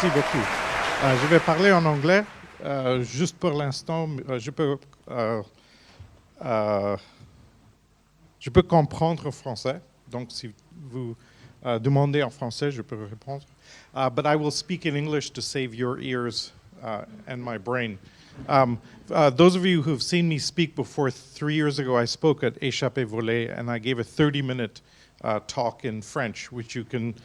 Merci beaucoup. Je vais parler en anglais. Juste pour l'instant, je peux comprendre français. Donc, si vous demandez en français, je peux répondre. But I will speak in English to save your ears and my brain. Those of you who've seen me speak before, 3 years ago, I spoke at Échappée Volée, and I gave a 30-minute talk in French, which you can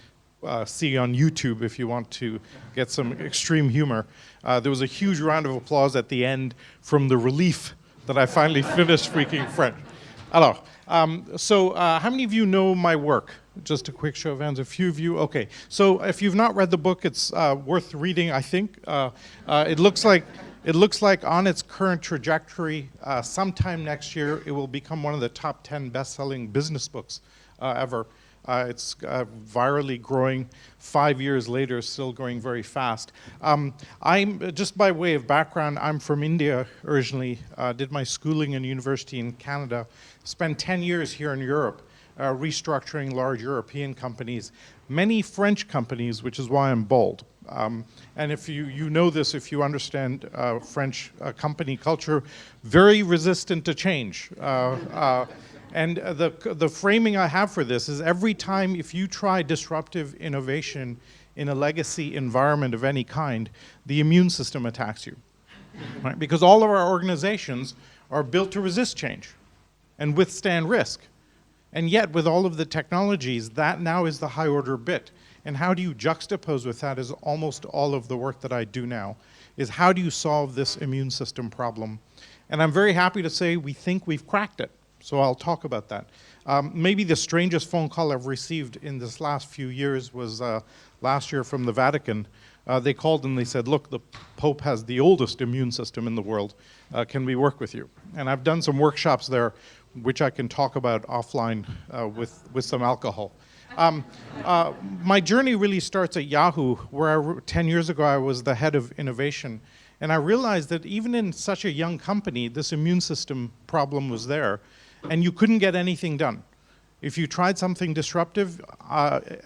see on YouTube if you want to get some extreme humor. There was a huge round of applause at the end from the relief that I finally finished speaking French. Alors, how many of you know my work? Just a quick show of hands, a few of you. Okay, so if you've not read the book, it's worth reading, I think. It looks like on its current trajectory, sometime next year, it will become one of the top 10 best-selling business books ever. It's virally growing. 5 years later, still growing very fast. Just by way of background, I'm from India originally, did my schooling in university in Canada, spent 10 years here in Europe, restructuring large European companies, many French companies, which is why I'm bald. And if you know this, if you understand French company culture, very resistant to change. And the framing I have for this is every time if you try disruptive innovation in a legacy environment of any kind, the immune system attacks you. Right? Because all of our organizations are built to resist change and withstand risk. And yet, with all of the technologies, that now is the high order bit. And how do you juxtapose with that is almost all of the work that I do now, is how do you solve this immune system problem? And I'm very happy to say we think we've cracked it. So I'll talk about that. Maybe the strangest phone call I've received in this last few years was last year from the Vatican. They called and they said, look, the Pope has the oldest immune system in the world. Can we work with you? And I've done some workshops there, which I can talk about offline with some alcohol. My journey really starts at Yahoo, where 10 years ago I was the head of innovation. And I realized that even in such a young company, this immune system problem was there. And you couldn't get anything done. If you tried something disruptive,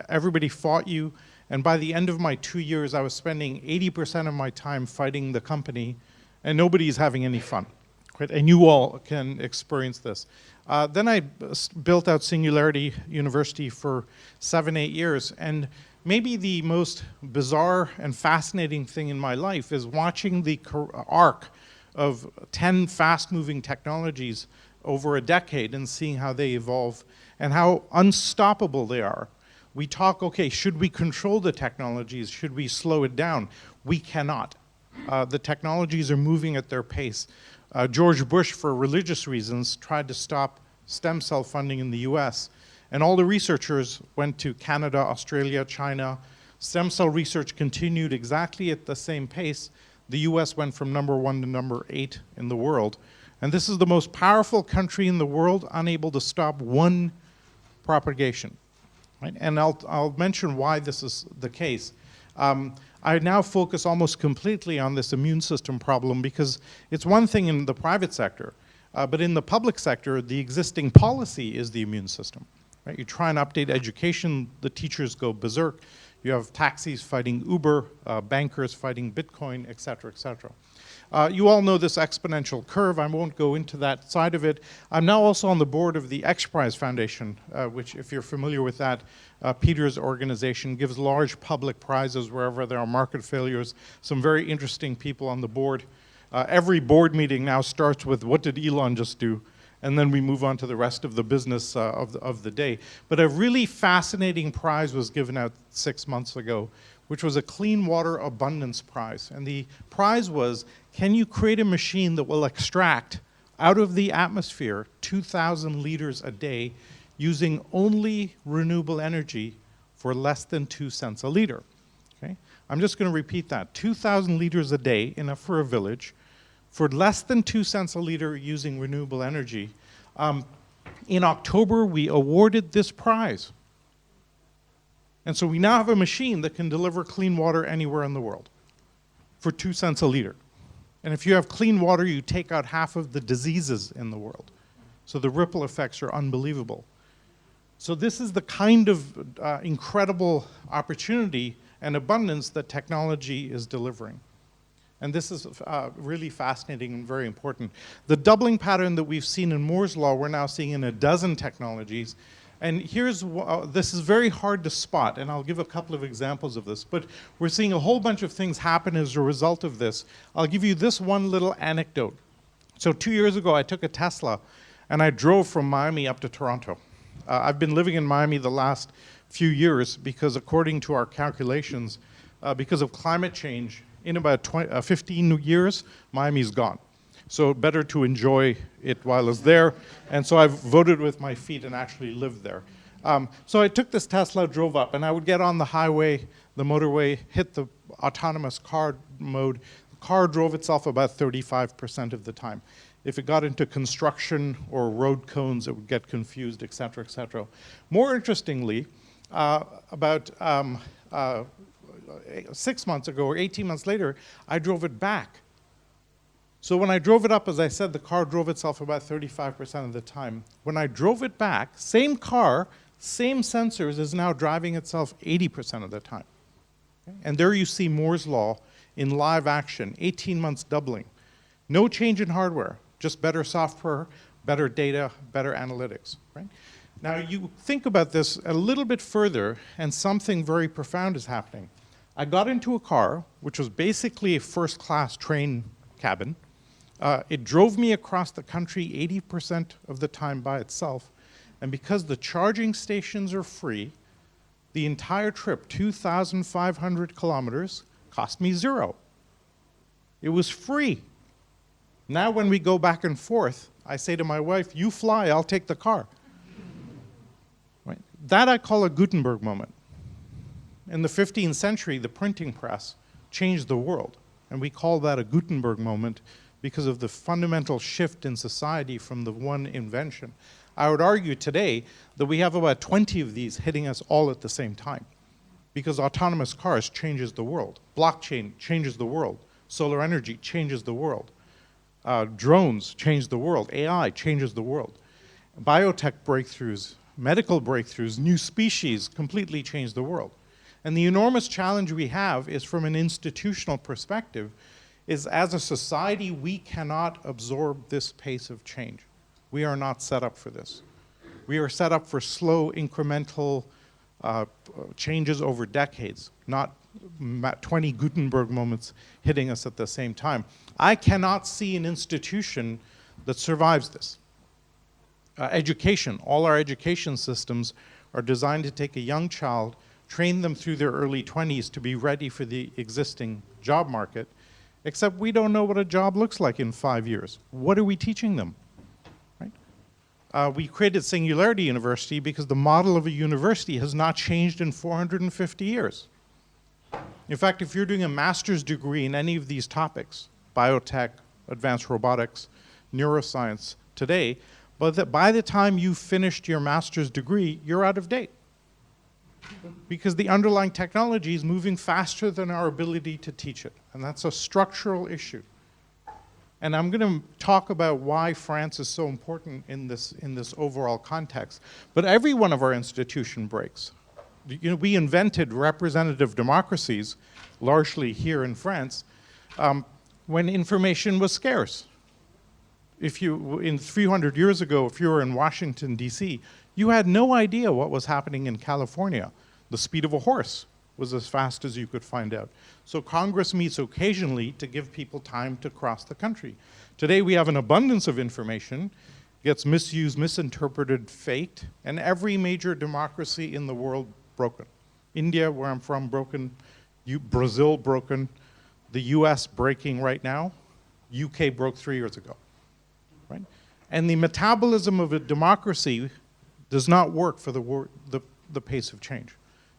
everybody fought you. And by the end of my 2 years, I was spending 80% of my time fighting the company, and nobody's having any fun. Right? And you all can experience this. Then I built out Singularity University for 7-8 years. And maybe the most bizarre and fascinating thing in my life is watching the arc of 10 fast-moving technologies over a decade and seeing how they evolve and how unstoppable they are. We talk, okay, should we control the technologies? Should we slow it down? We cannot. The technologies are moving at their pace. George Bush, for religious reasons, tried to stop stem cell funding in the US. And all the researchers went to Canada, Australia, China. Stem cell research continued exactly at the same pace. The US went from #1 to #8 in the world. And this is the most powerful country in the world, unable to stop one propagation. Right? And I'll mention why this is the case. I now focus almost completely on this immune system problem because it's one thing in the private sector, but in the public sector, the existing policy is the immune system. Right? You try and update education, the teachers go berserk. You have taxis fighting Uber, bankers fighting Bitcoin, et cetera, et cetera. You all know this exponential curve. I won't go into that side of it. I'm now also on the board of the X Prize Foundation, which, if you're familiar with that, Peter's organization gives large public prizes wherever there are market failures. Some very interesting people on the board. Every board meeting now starts with, what did Elon just do? And then we move on to the rest of the business of the day. But a really fascinating prize was given out 6 months ago, which was a Clean Water Abundance Prize. And the prize was, can you create a machine that will extract out of the atmosphere 2,000 liters a day using only renewable energy for less than 2 cents a liter? Okay? I'm just going to repeat that. 2,000 liters a day, enough for a village, for less than 2 cents a liter using renewable energy. In October, we awarded this prize. And so we now have a machine that can deliver clean water anywhere in the world for 2 cents a liter. And if you have clean water, you take out half of the diseases in the world. So the ripple effects are unbelievable. So this is the kind of incredible opportunity and abundance that technology is delivering. And this is really fascinating and very important. The doubling pattern that we've seen in Moore's Law, we're now seeing in a dozen technologies. And this is very hard to spot, and I'll give a couple of examples of this, but we're seeing a whole bunch of things happen as a result of this. I'll give you this one little anecdote. So 2 years ago, I took a Tesla, and I drove from Miami up to Toronto. I've been living in Miami the last few years because according to our calculations, because of climate change, in about 15 years, Miami's gone. So better to enjoy it while it's there. And so I've voted with my feet and actually lived there. So I took this Tesla, drove up, and I would get on the highway, the motorway, hit the autonomous car mode. The car drove itself about 35% of the time. If it got into construction or road cones, it would get confused, et cetera, et cetera. More interestingly, about 6 months ago or 18 months later, I drove it back. So when I drove it up, as I said, the car drove itself about 35% of the time. When I drove it back, same car, same sensors, is now driving itself 80% of the time. Okay? And there you see Moore's Law in live action, 18 months doubling. No change in hardware, just better software, better data, better analytics. Right? Now you think about this a little bit further, and something very profound is happening. I got into a car, which was basically a first-class train cabin. It drove me across the country 80% of the time by itself. And because the charging stations are free, the entire trip, 2,500 kilometers, cost me $0. It was free. Now when we go back and forth, I say to my wife, you fly, I'll take the car. Right? That I call a Gutenberg moment. In the 15th century, the printing press changed the world. And we call that a Gutenberg moment because of the fundamental shift in society from the one invention. I would argue today that we have about 20 of these hitting us all at the same time because autonomous cars changes the world. Blockchain changes the world. Solar energy changes the world. Drones change the world. AI changes the world. Biotech breakthroughs, medical breakthroughs, new species completely change the world. And the enormous challenge we have is from an institutional perspective, is as a society, we cannot absorb this pace of change. We are not set up for this. We are set up for slow, incremental changes over decades, not 20 Gutenberg moments hitting us at the same time. I cannot see an institution that survives this. Education, all our education systems are designed to take a young child, train them through their early 20s to be ready for the existing job market, except we don't know what a job looks like in 5 years. What are we teaching them? Right? We created Singularity University because the model of a university has not changed in 450 years. In fact, if you're doing a master's degree in any of these topics, biotech, advanced robotics, neuroscience, today, but by the time you've finished your master's degree, you're out of date. Because the underlying technology is moving faster than our ability to teach it. And that's a structural issue. And I'm going to talk about why France is so important in this overall context. But every one of our institutions breaks. You know, we invented representative democracies, largely here in France, when information was scarce. If you, in 300 years ago, if you were in Washington, D.C., you had no idea what was happening in California. The speed of a horse was as fast as you could find out. So Congress meets occasionally to give people time to cross the country. Today we have an abundance of information, gets misused, misinterpreted, faked, and every major democracy in the world broken. India, where I'm from, broken. Brazil, broken. The US breaking right now. UK broke 3 years ago. Right? And the metabolism of a democracy does not work for the pace of change.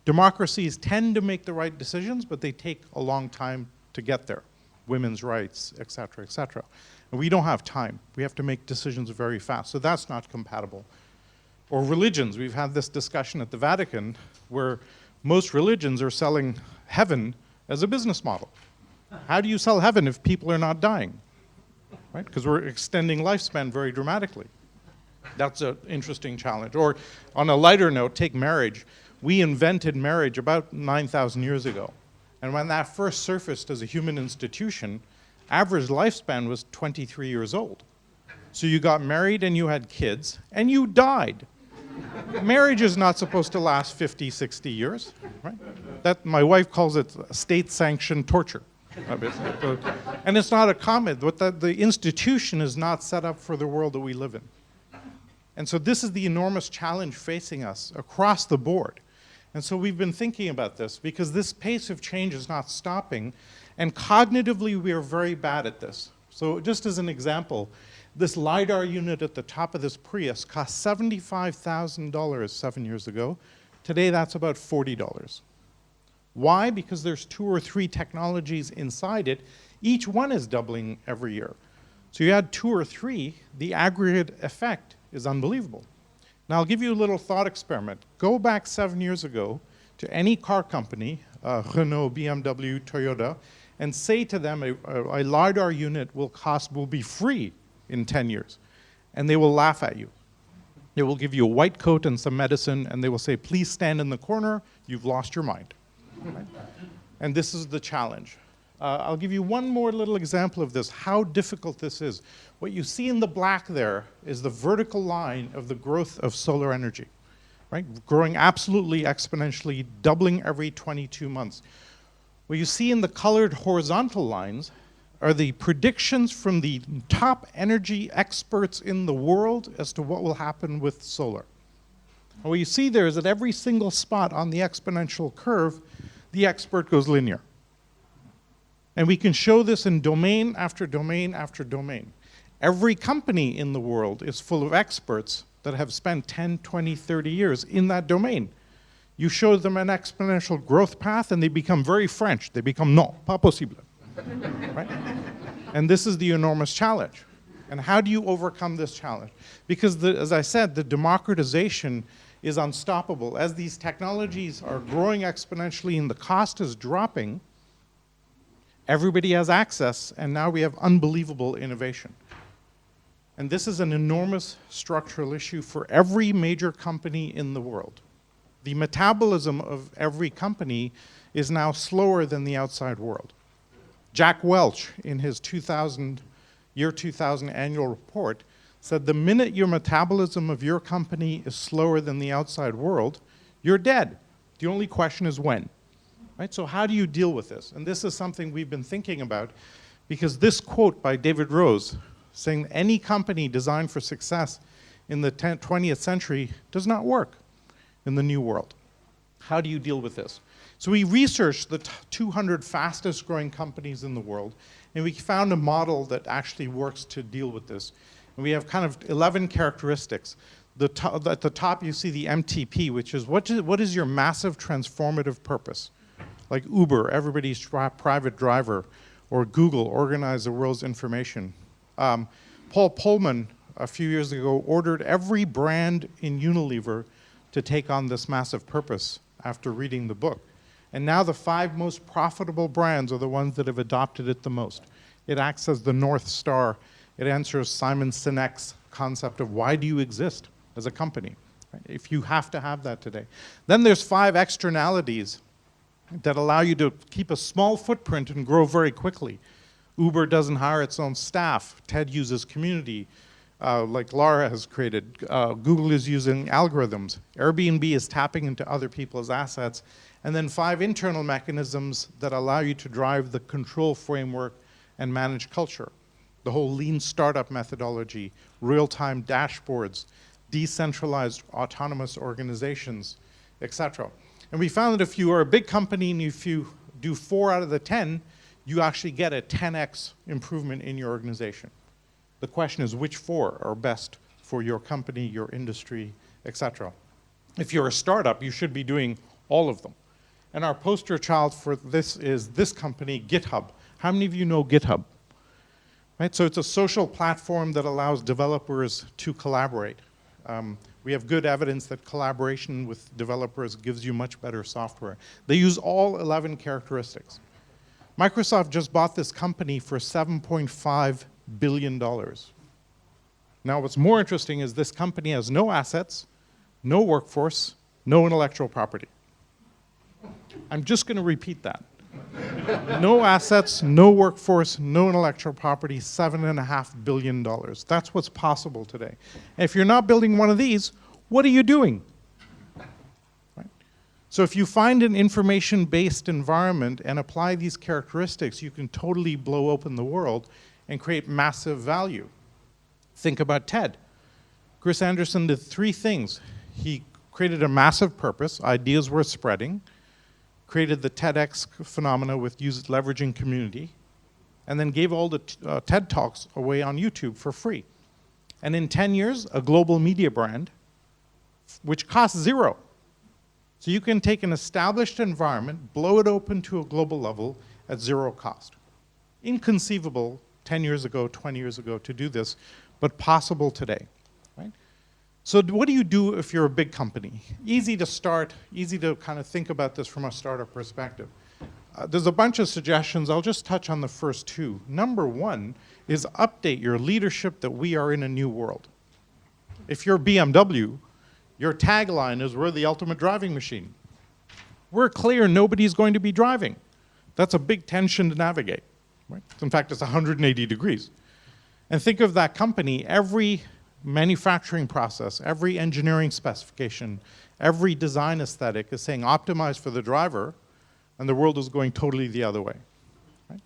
Democracies tend to make the right decisions, but they take a long time to get there. Women's rights, et cetera, et cetera. And we don't have time. We have to make decisions very fast. So that's not compatible. Or religions. We've had this discussion at the Vatican where most religions are selling heaven as a business model. How do you sell heaven if people are not dying? Right? Because we're extending lifespan very dramatically. That's an interesting challenge. Or on a lighter note, take marriage. We invented marriage about 9,000 years ago. And when that first surfaced as a human institution, average lifespan was 23 years old. So you got married and you had kids and you died. Marriage is not supposed to last 50, 60 years, right? That, my wife calls it state-sanctioned torture. And it's not a comment, but the institution is not set up for the world that we live in. And so this is the enormous challenge facing us across the board. And so we've been thinking about this because this pace of change is not stopping, and cognitively we are very bad at this. So just as an example, this LiDAR unit at the top of this Prius cost $75,000 7 years ago. Today that's about $40. Why? Because there's 2 or 3 technologies inside it. Each one is doubling every year. So you add 2 or 3, the aggregate effect is unbelievable. Now I'll give you a little thought experiment. Go back 7 years ago to any car company, Renault, BMW, Toyota, and say to them a LiDAR unit will be free in 10 years. And they will laugh at you. They will give you a white coat and some medicine, and they will say, please stand in the corner, you've lost your mind. Right? And this is the challenge. I'll give you one more little example of this, how difficult this is. What you see in the black there is the vertical line of the growth of solar energy, right? Growing absolutely exponentially, doubling every 22 months. What you see in the colored horizontal lines are the predictions from the top energy experts in the world as to what will happen with solar. And what you see there is at every single spot on the exponential curve, the expert goes linear. And we can show this in domain after domain after domain. Every company in the world is full of experts that have spent 10, 20, 30 years in that domain. You show them an exponential growth path and they become very French. They become non, pas possible. Right? And this is the enormous challenge. And how do you overcome this challenge? Because, as I said, the democratization is unstoppable. As these technologies are growing exponentially and the cost is dropping, everybody has access, and now we have unbelievable innovation. And this is an enormous structural issue for every major company in the world. The metabolism of every company is now slower than the outside world. Jack Welch, in his year 2000 annual report, said the minute your metabolism of your company is slower than the outside world, you're dead. The only question is when. Right? So how do you deal with this? And this is something we've been thinking about, because this quote by David Rose, saying any company designed for success in the 20th century does not work in the new world. How do you deal with this? So we researched the 200 fastest growing companies in the world, and we found a model that actually works to deal with this. And we have kind of 11 characteristics. At the top you see the MTP, which is what is your massive transformative purpose? Like Uber, everybody's private driver, or Google, organize the world's information. Paul Pullman, a few years ago, ordered every brand in Unilever to take on this massive purpose after reading the book. And now the 5 most profitable brands are the ones that have adopted it the most. It acts as the North Star. It answers Simon Sinek's concept of why do you exist as a company, right? If you have to have that today. Then there's 5 externalities that allow you to keep a small footprint and grow very quickly. Uber doesn't hire its own staff. TED uses community, like Lara has created. Google is using algorithms. Airbnb is tapping into other people's assets. And then 5 internal mechanisms that allow you to drive the control framework and manage culture. The whole lean startup methodology, real-time dashboards, decentralized autonomous organizations, etc. And we found that if you are a big company and if you do 4 out of the 10, you actually get a 10x improvement in your organization. The question is which 4 are best for your company, your industry, etc. If you're a startup, you should be doing all of them. And our poster child for this is this company, GitHub. How many of you know GitHub? Right, so it's a social platform that allows developers to collaborate. We have good evidence that collaboration with developers gives you much better software. They use all 11 characteristics. Microsoft just bought this company for $7.5 billion. Now what's more interesting is this company has no assets, no workforce, no intellectual property. I'm just going to repeat that. No assets, no workforce, no intellectual property, $7.5 billion. That's what's possible today. And if you're not building one of these, what are you doing? Right? So if you find an information-based environment and apply these characteristics, you can totally blow open the world and create massive value. Think about TED. Chris Anderson did 3 things. He created a massive purpose, ideas worth spreading, created the TEDx phenomena with leveraging community, and then gave all the TED Talks away on YouTube for free. And in 10 years, a global media brand, which costs 0. So you can take an established environment, blow it open to a global level at 0 cost. Inconceivable 10 years ago, 20 years ago to do this, but possible today. Right? So what do you do if you're a big company? Easy to start, easy to kind of think about this from a startup perspective. There's a bunch of suggestions. I'll just touch on the first 2. Number 1 is update your leadership that we are in a new world. If you're BMW, your tagline is, we're the ultimate driving machine. We're clear nobody's going to be driving. That's a big tension to navigate. Right? In fact, it's 180 degrees. And think of that company, every manufacturing process, every engineering specification, every design aesthetic is saying optimize for the driver, and the world is going totally the other way. Right?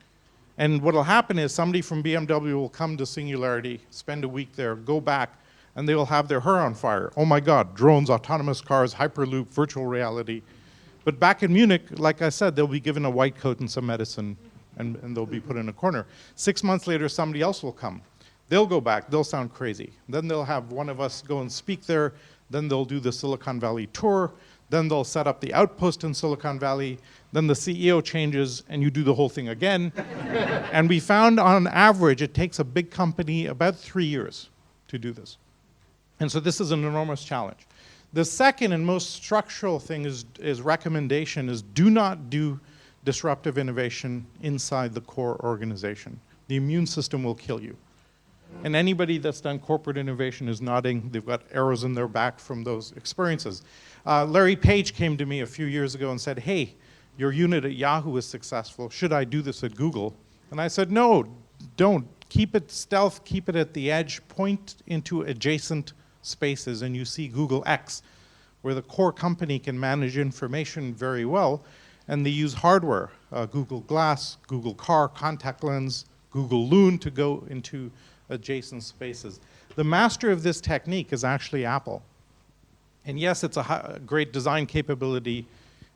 And what will happen is somebody from BMW will come to Singularity, spend a week there, go back, and they will have their hair on fire. Oh my God, drones, autonomous cars, Hyperloop, virtual reality. But back in Munich, like I said, they'll be given a white coat and some medicine, and they'll be put in a corner. 6 months later, somebody else will come. They'll go back, they'll sound crazy. Then they'll have one of us go and speak there, then they'll do the Silicon Valley tour, then they'll set up the outpost in Silicon Valley, then the CEO changes, and you do the whole thing again. And we found on average, it takes a big company about 3 years to do this. And so this is an enormous challenge. The second and most structural thing is recommendation is do not do disruptive innovation inside the core organization. The immune system will kill you. And anybody that's done corporate innovation is nodding. They've got arrows in their back from those experiences. Larry Page came to me a few years ago and said, hey, your unit at Yahoo is successful. Should I do this at Google? And I said, no, don't. Keep it stealth, keep it at the edge, point into adjacent spaces, and you see Google X, where the core company can manage information very well, and they use hardware, Google Glass, Google Car, contact lens, Google Loon to go into adjacent spaces. The master of this technique is actually Apple. And yes, it's a great design capability,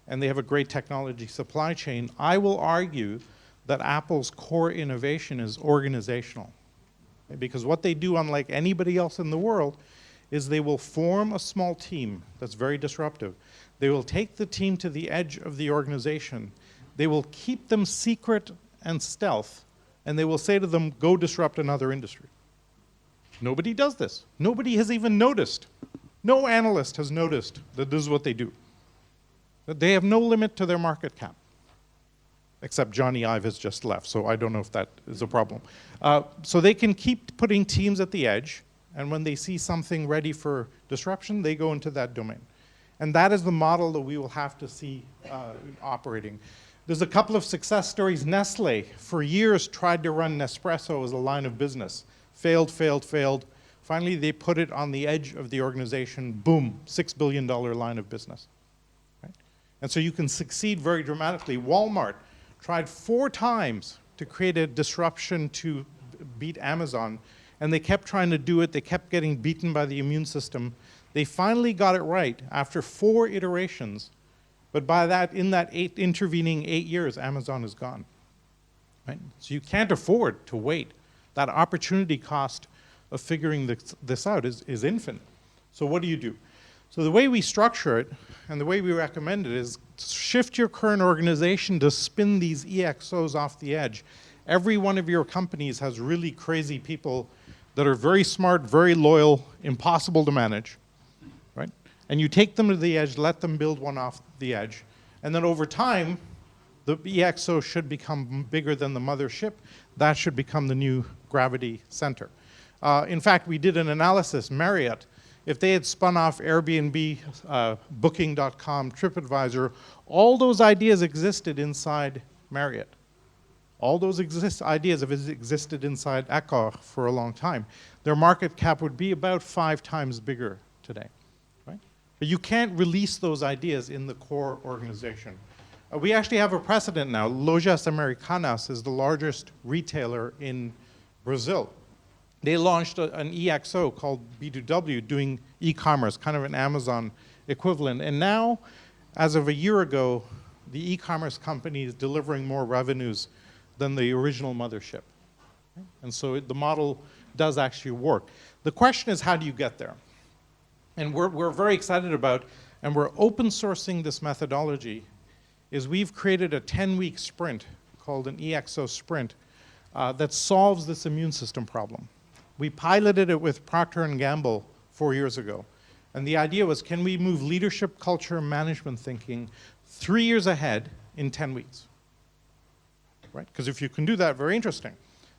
and they have a great technology supply chain. I will argue that Apple's core innovation is organizational. Because what they do, unlike anybody else in the world, is they will form a small team that's very disruptive. They will take the team to the edge of the organization. They will keep them secret and stealth, and they will say to them, go disrupt another industry. Nobody does this. Nobody has even noticed. No analyst has noticed that this is what they do. That they have no limit to their market cap. Except Johnny Ive has just left, so I don't know if that is a problem. So they can keep putting teams at the edge, and when they see something ready for disruption, they go into that domain. And that is the model that we will have to see operating. There's a couple of success stories. Nestle, for years, tried to run Nespresso as a line of business. Failed, failed, failed. Finally, they put it on the edge of the organization. Boom, $6 billion line of business. Right? And so you can succeed very dramatically. Walmart tried 4 times to create a disruption to beat Amazon, and they kept trying to do it. They kept getting beaten by the immune system. They finally got it right after 4 iterations. But by that, in that intervening 8 years, Amazon is gone. Right? So you can't afford to wait. That opportunity cost of figuring this out is infinite. So what do you do? So the way we structure it, and the way we recommend it, is shift your current organization to spin these EXOs off the edge. Every one of your companies has really crazy people that are very smart, very loyal, impossible to manage. Right? And you take them to the edge, let them build one off the edge, and then over time, the EXO should become bigger than the mothership. That should become the new gravity center. In fact, we did an analysis. Marriott if they had spun off Airbnb, Booking.com, TripAdvisor, all those ideas existed inside Marriott. All those ideas have existed inside Accor for a long time. Their market cap would be about 5 times bigger today, right? But you can't release those ideas in the core organization. We actually have a precedent now. Lojas Americanas is the largest retailer in Brazil. They launched an EXO called B2W doing e-commerce, kind of an Amazon equivalent. And now, as of a year ago, the e-commerce company is delivering more revenues than the original mothership. And so the model does actually work. The question is, how do you get there? And we're very excited about, and we're open sourcing this methodology, is we've created a 10-week sprint called an EXO sprint that solves this immune system problem. We piloted it with Procter & Gamble 4 years ago. And the idea was, can we move leadership, culture, management thinking 3 years ahead in 10 weeks? Right? Because if you can do that, very interesting.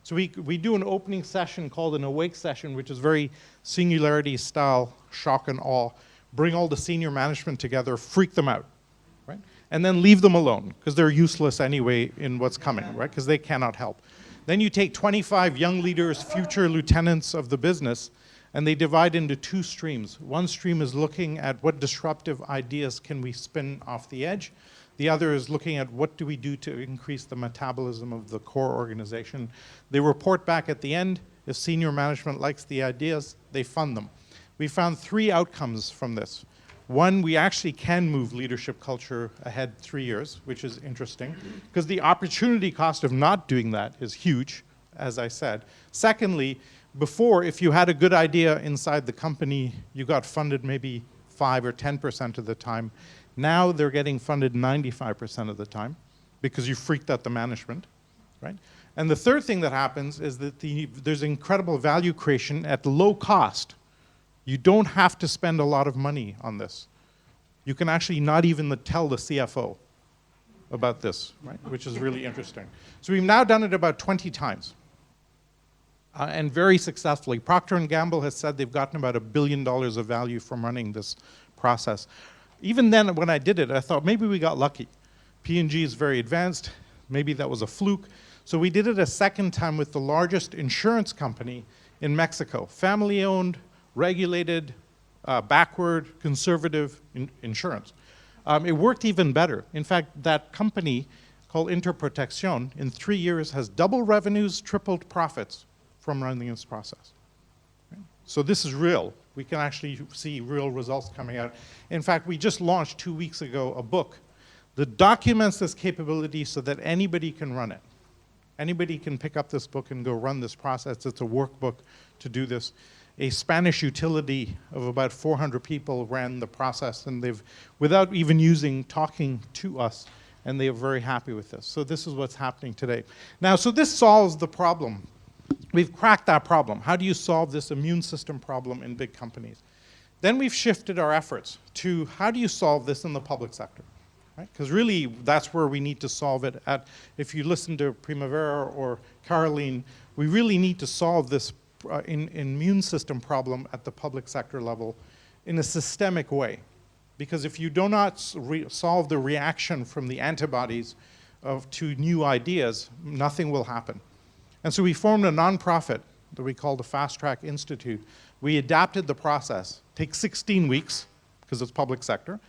So we do an opening session called an Awake session, which is very Singularity style, shock and awe. Bring all the senior management together, freak them out, right? And then leave them alone, because they're useless anyway in what's coming, right? Because they cannot help. Then you take 25 young leaders, future lieutenants of the business, and they divide into 2 streams. One stream is looking at what disruptive ideas can we spin off the edge. The other is looking at what do we do to increase the metabolism of the core organization. They report back at the end. If senior management likes the ideas, they fund them. We found 3 outcomes from this. One, we actually can move leadership culture ahead 3 years, which is interesting, because the opportunity cost of not doing that is huge, as I said. Secondly, before, if you had a good idea inside the company, you got funded maybe 5 or 10% of the time. Now they're getting funded 95% of the time because you freaked out the management, right? And the third thing that happens is that there's incredible value creation at low cost. You don't have to spend a lot of money on this. You can actually not even tell the CFO about this, right? Which is really interesting. So we've now done it about 20 times. And very successfully. Procter & Gamble has said they've gotten about $1 billion of value from running this process. Even then, when I did it, I thought maybe we got lucky. P&G is very advanced. Maybe that was a fluke. So we did it a second time with the largest insurance company in Mexico. Family-owned, regulated, backward, conservative insurance. It worked even better. In fact, that company called Interprotección in 3 years has doubled revenues, tripled profits from running this process. Right? So this is real. We can actually see real results coming out. In fact, we just launched 2 weeks ago a book that documents this capability so that anybody can run it. Anybody can pick up this book and go run this process. It's a workbook to do this. A Spanish utility of about 400 people ran the process, and they've, without even talking to us, and they are very happy with this. So this is what's happening today. Now, so this solves the problem. We've cracked that problem. How do you solve this immune system problem in big companies? Then we've shifted our efforts to how do you solve this in the public sector? Because really, that's where we need to solve it at. If you listen to Primavera or Caroline, we really need to solve this immune system problem at the public sector level in a systemic way. Because if you do not solve the reaction from the antibodies to new ideas, nothing will happen. And so we formed a nonprofit that we call the Fast Track Institute. We adapted the process. It takes 16 weeks, because it's public sector,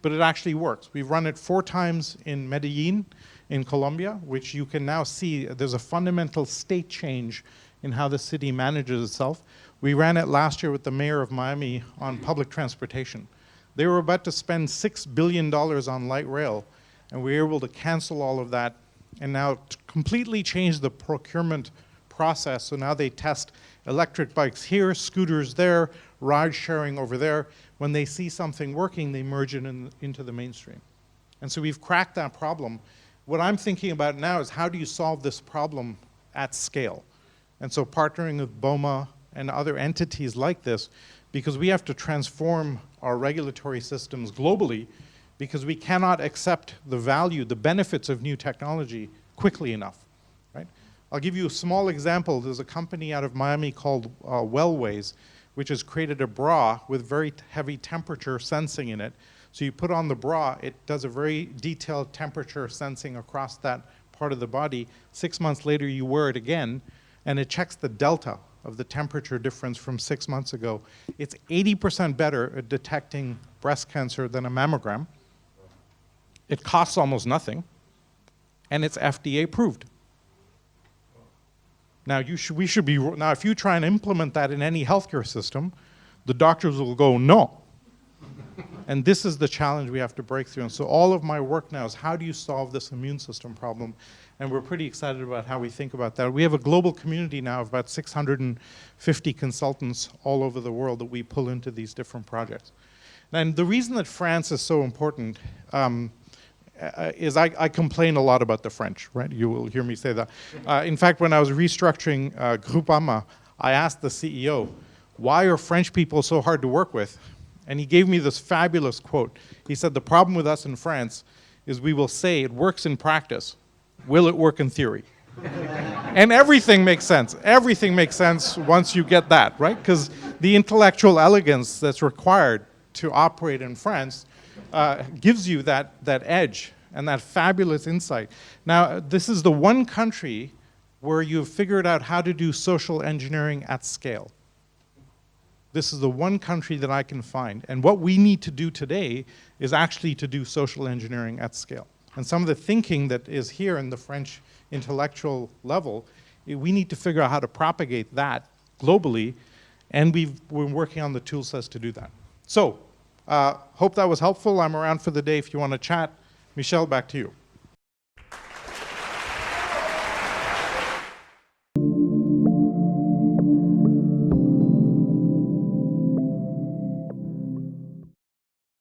but it actually works. We've run it 4 times in Medellin, in Colombia, which you can now see there's a fundamental state change in how the city manages itself. We ran it last year with the mayor of Miami on public transportation. They were about to spend $6 billion on light rail, and we were able to cancel all of that and now completely change the procurement process. So now they test electric bikes here, scooters there, ride sharing over there. When they see something working, they merge it into the mainstream. And so we've cracked that problem. What I'm thinking about now is how do you solve this problem at scale? And so partnering with BOMA and other entities like this, because we have to transform our regulatory systems globally, because we cannot accept the value, the benefits of new technology quickly enough, right? I'll give you a small example. There's a company out of Miami called Wellways, which has created a bra with very heavy temperature sensing in it. So you put on the bra, it does a very detailed temperature sensing across that part of the body. 6 months later, you wear it again, and it checks the delta of the temperature difference from 6 months ago. It's 80% better at detecting breast cancer than a mammogram. It costs almost nothing, and it's FDA approved. Now, now if you try and implement that in any healthcare system, the doctors will go, no. And this is the challenge we have to break through. And so all of my work now is how do you solve this immune system problem? And we're pretty excited about how we think about that. We have a global community now of about 650 consultants all over the world that we pull into these different projects. And the reason that France is so important is I complain a lot about the French, right? You will hear me say that. In fact, when I was restructuring Groupama, I asked the CEO, why are French people so hard to work with? And he gave me this fabulous quote. He said, the problem with us in France is we will say it works in practice. Will it work in theory? And everything makes sense. Everything makes sense once you get that, right? Because the intellectual elegance that's required to operate in France gives you that edge and that fabulous insight. Now, this is the one country where you've figured out how to do social engineering at scale. This is the one country that I can find. And what we need to do today is actually to do social engineering at scale. And some of the thinking that is here in the French intellectual level, we need to figure out how to propagate that globally, and we're working on the tool sets to do that. So, hope that was helpful. I'm around for the day if you want to chat. Michel, back to you.